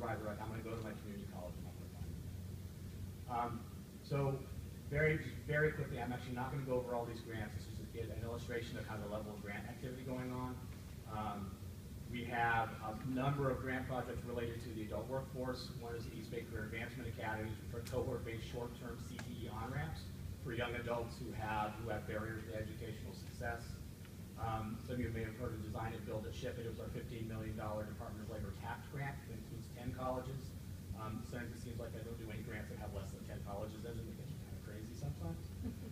driver, like, I'm going to go to my community college and I'm going to find it. So very quickly, I'm actually not going to go over all these grants. This is just an illustration of kind of the level of grant activity going on. We have a number of grant projects related to the adult workforce. One is the East Bay Career Advancement Academies for cohort-based short-term CTE on-ramps for young adults who have barriers to educational success. Some of you may have heard of Design It, Build It, Ship It. It was our $15 million Department of Labor tax grant that includes 10 colleges. Sometimes it seems like I don't do any grants that have less than 10 colleges. Doesn't it get kind of crazy sometimes?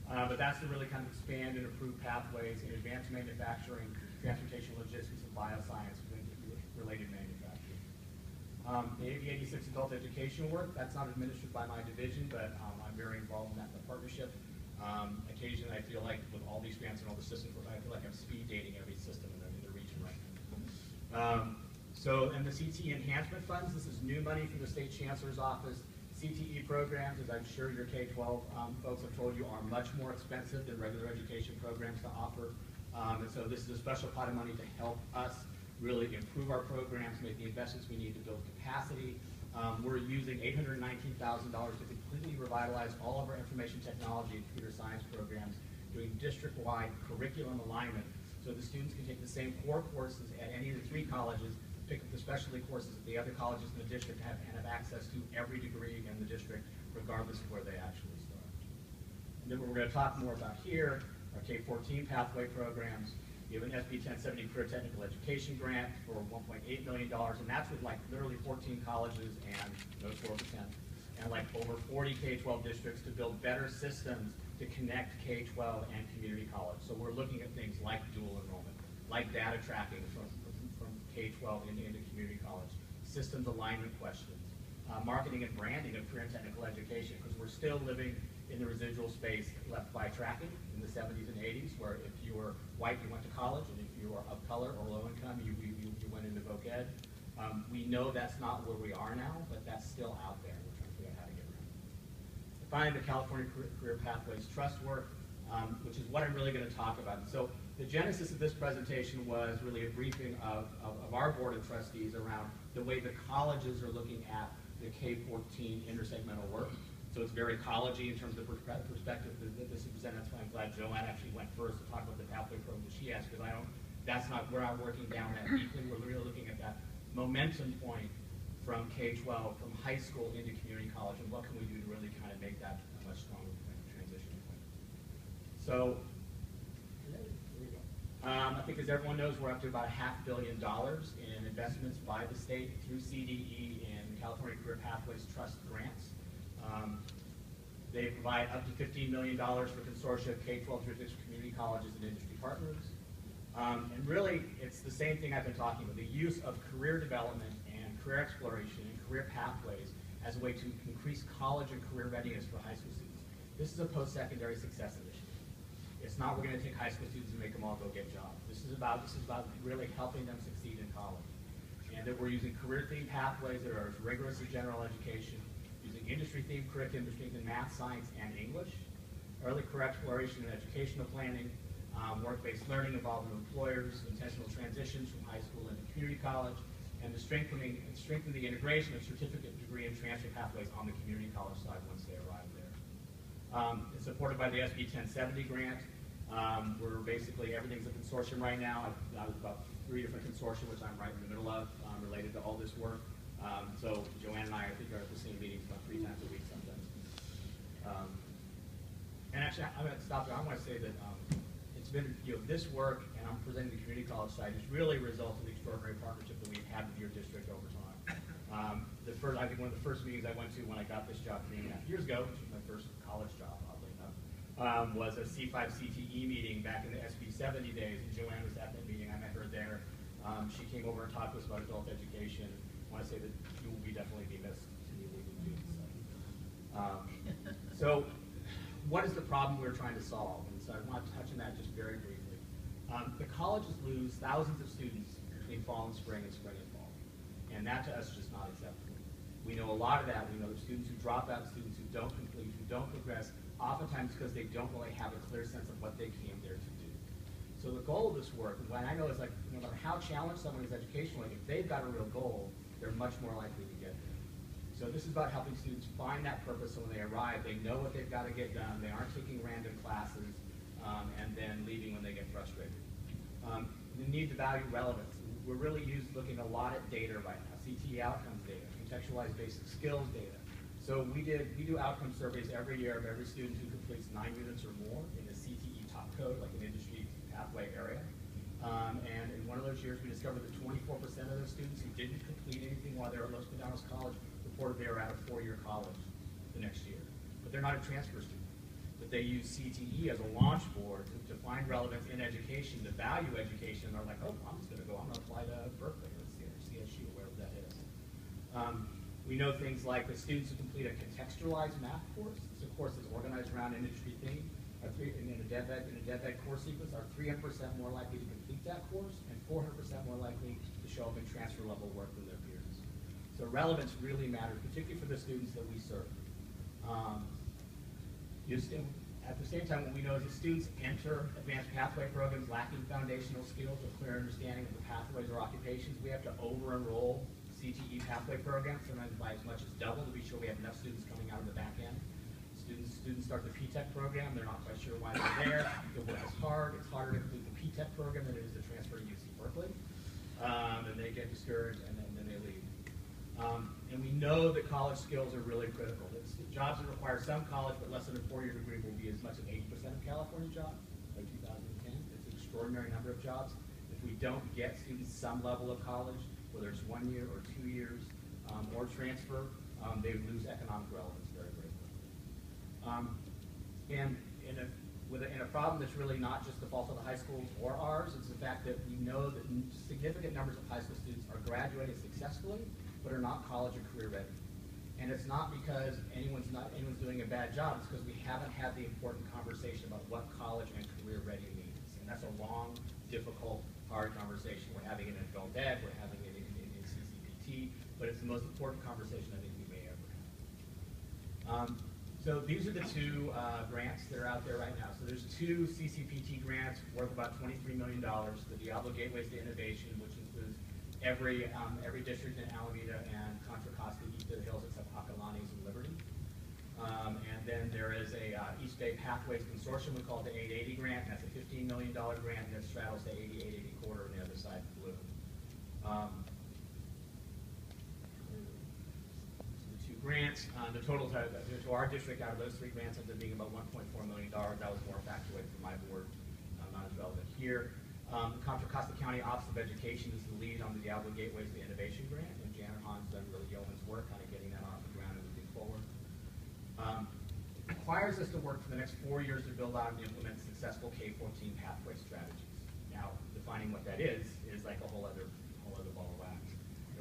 But that's to really kind of expand and improve pathways in advanced manufacturing, transportation logistics, and bioscience related manufacturing. The AB 86 adult education work, that's not administered by my division, but I'm very involved in that partnership. Occasionally I feel like with all these grants and all the systems, I feel like I'm speed dating every system in the region right now. And the CTE Enhancement Funds, this is new money from the State Chancellor's Office. CTE programs, as I'm sure your K-12 folks have told you, are much more expensive than regular education programs to offer. And so this is a special pot of money to help us really improve our programs, make the investments we need to build capacity. We're using $819,000 to completely revitalize all of our information technology and computer science programs, doing district-wide curriculum alignment, so the students can take the same core courses at any of the 3 colleges, pick up the specialty courses at the other colleges in the district, and have access to every degree in the district, regardless of where they actually start. And then what we're going to talk more about here are K-14 pathway programs. We have an SB 1070 Career Technical Education Grant for $1.8 million, and that's with like literally 14 colleges and no 4%, and like over 40 K-12 districts to build better systems to connect K-12 and community college. So we're looking at things like dual enrollment, like data tracking from K-12 into community college, systems alignment questions, marketing and branding of career and technical education, because we're still living in the residual space left by tracking in the 70s and 80s, where if you were white, you went to college, and if you were of color or low income, you went into voc ed. We know that's not where we are now, but that's still out there. We're trying to figure out how to get around it. And finally, the California Career Pathways Trust work, which is what I'm really going to talk about. And so the genesis of this presentation was really a briefing of our board of trustees around the way the colleges are looking at the K-14 intersegmental work. So it's very college-y in terms of the perspective that this is presented. That's why I'm glad Joanne actually went first to talk about the pathway program that she has, because that's not where I'm working down that deeply. We're really looking at that momentum point from K-12, from high school into community college, and what can we do to really kind of make that a much stronger transition point. So, I think as everyone knows, we're up to about $500 million in investments by the state through CDE and California Career Pathways Trust grants. They provide up to $15 million for consortia of K-12 jurisdiction community colleges and industry partners. And really, it's the same thing I've been talking about, the use of career development and career exploration and career pathways as a way to increase college and career readiness for high school students. This is a post-secondary success initiative. It's not we're going to take high school students and make them all go get jobs. This is about really helping them succeed in college. And that we're using career-themed pathways that are as rigorous as general education, using industry-themed curriculum in math, science, and English, early career exploration and educational planning, work-based learning involving employers, intentional transitions from high school into community college, and the strengthening the integration of certificate, degree, and transfer pathways on the community college side once they arrive there. It's supported by the SB 1070 grant. We're basically, everything's a consortium right now. I've about 3 different consortia, which I'm right in the middle of, related to all this work. So Joanne and I think, are at the same meetings about 3 times a week sometimes. And actually, I'm going to stop there. I want to say that it's been, this work, and I'm presenting the community college side, has really resulted in the extraordinary partnership that we've had with your district over time. I think one of the first meetings I went to when I got this job 3.5 years ago, which was my first college job, oddly enough, was a C5 CTE meeting back in the SB 70 days, and Joanne was at that meeting. I met her there. She came over and talked to us about adult education. I want to say that you will definitely be missed to be leaving students. So what is the problem we're trying to solve? And so I want to touch on that just very briefly. The colleges lose thousands of students between fall and spring and fall. And that to us is just not acceptable. We know a lot of that. We know the students who drop out, students who don't complete, who don't progress, oftentimes because they don't really have a clear sense of what they came there to do. So the goal of this work, and what I know is, like, no matter how challenged someone is educationally, if they've got a real goal, they're much more likely to get there. So this is about helping students find that purpose, so when they arrive, they know what they've got to get done. They aren't taking random classes and then leaving when they get frustrated. The need to value relevance. We're really looking a lot at data right now, CTE outcomes data, contextualized basic skills data. So we do outcome surveys every year of every student who completes 9 units or more in the CTE top code, like an industry pathway area. And in one of those years, we discovered that 24% of those students who didn't complete anything while they were at Los Medanos College reported they were out of 4-year college the next year. But they're not a transfer student. But they use CTE as a launch board to find relevance in education, to value education. And they're like, oh, I'm just going to go. I'm going to apply to Berkeley or CSU or wherever that is. We know things like the students who complete a contextualized math course. It's a course that's organized around an industry theme. In a DevEd course sequence are 300% more likely to complete that course and 400% more likely to show up in transfer level work than their peers. So relevance really matters, particularly for the students that we serve. At the same time, what we know is that students enter advanced pathway programs lacking foundational skills or clear understanding of the pathways or occupations. We have to over-enroll CTE pathway programs, sometimes by as much as double, to be sure we have enough students coming out of the back end. Students start the P-Tech program, they're not quite sure why they're there. The work is hard. It's harder to complete the P-Tech program than it is to transfer to UC Berkeley. And they get discouraged and then they leave. And we know that college skills are really critical. It's jobs that require some college but less than a 4-year degree will be as much as 80% of California jobs by 2010. It's an extraordinary number of jobs. If we don't get students some level of college, whether it's 1 year or 2 years, or transfer, they lose economic relevance very, very quickly. And in a problem that's really not just the fault of the high schools or ours, it's the fact that we know that significant numbers of high school students are graduating successfully, but are not college or career ready. And it's not because anyone's doing a bad job, it's because we haven't had the important conversation about what college and career ready means. And that's a long, difficult, hard conversation. We're having it in adult ed, we're having it in CCPT, but it's the most important conversation I think we may ever have. So these are the two grants that are out there right now. So there's 2 CCPT grants worth about $23 million. The Diablo Gateways to Innovation, which includes every district in Alameda and Contra, Costa, East of the Hills except Academies and Liberty. And then there is a East Bay Pathways Consortium, we call it the 880 grant, and that's a $15 million grant, and it straddles the 80, 880 quarter on the other side of blue. Grants, the total to our district out of those 3 grants ends up being about $1.4 million. That was more factuated from my board, not as relevant here. Contra Costa County Office of Education is the lead on the Diablo Gateways to Innovation Grant, and Janet Hahn's done really yeoman's work kind of getting that off the ground and moving forward. It requires us to work for the next 4 years to build out and implement successful K-14 pathway strategies. Now, defining what that is like a whole other ball of wax.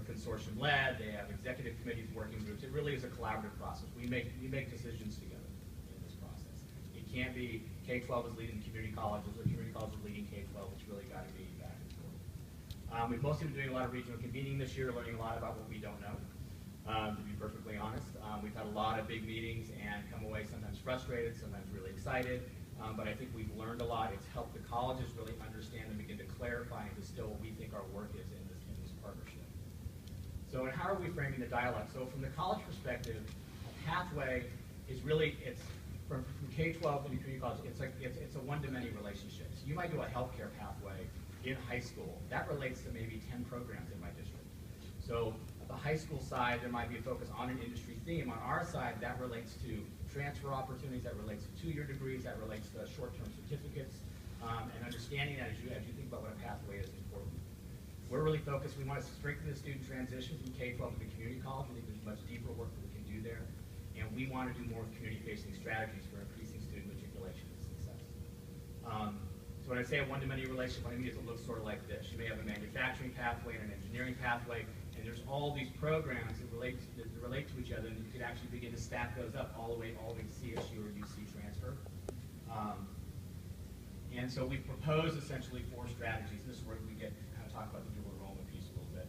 Consortium led, they have executive committees, working groups. It really is a collaborative process. We make decisions together in this process. It can't be K-12 is leading community colleges or community colleges leading K-12. It's really got to be back and forth. We've mostly been doing a lot of regional convening this year, learning a lot about what we don't know, to be perfectly honest. We've had a lot of big meetings and come away sometimes frustrated, sometimes really excited, but I think we've learned a lot. It's helped the colleges really understand and begin to clarify and distill what we think our work is in this partnership. So, and how are we framing the dialogue? So from the college perspective, a pathway is really, it's from K-12 into community college, it's a one-to-many relationship. So you might do a healthcare pathway in high school. That relates to maybe 10 programs in my district. So at the high school side, there might be a focus on an industry theme. On our side, that relates to transfer opportunities, that relates to 2-year degrees, that relates to short-term certificates, and understanding that as you think about what a pathway is important. We're really focused, we want to strengthen the student transition from K-12 to the community college. I think there's much deeper work that we can do there. And we want to do more community-facing strategies for increasing student matriculation and success. So when I say a one-to-many relationship, what I mean is it looks sort of like this. You may have a manufacturing pathway and an engineering pathway, and there's all these programs that relate to each other, and you could actually begin to stack those up all the way to CSU or UC transfer. And so we propose essentially 4 strategies. This is where we get kind of talk about the dual enrollment piece a little bit.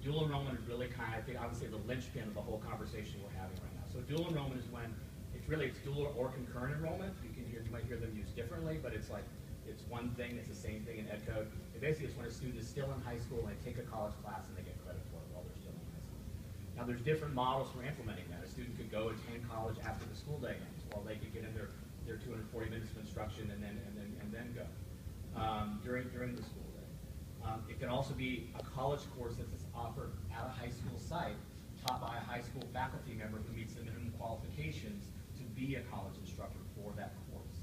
Dual enrollment is really kind of, I would say, the linchpin of the whole conversation we're having right now. So dual enrollment is when it's dual or concurrent enrollment. You might hear them used differently, but it's like it's one thing. It's the same thing in ed code. It basically is when a student is still in high school and they take a college class and they get credit for it while they're still Now, there's different models for implementing that. A student could go attend college after the school day ends, while they could get in their 240 minutes of instruction and then go during the school day. It can also be a college course that's offered at a high school site, taught by a high school faculty member who meets the minimum qualifications to be a college instructor for that course.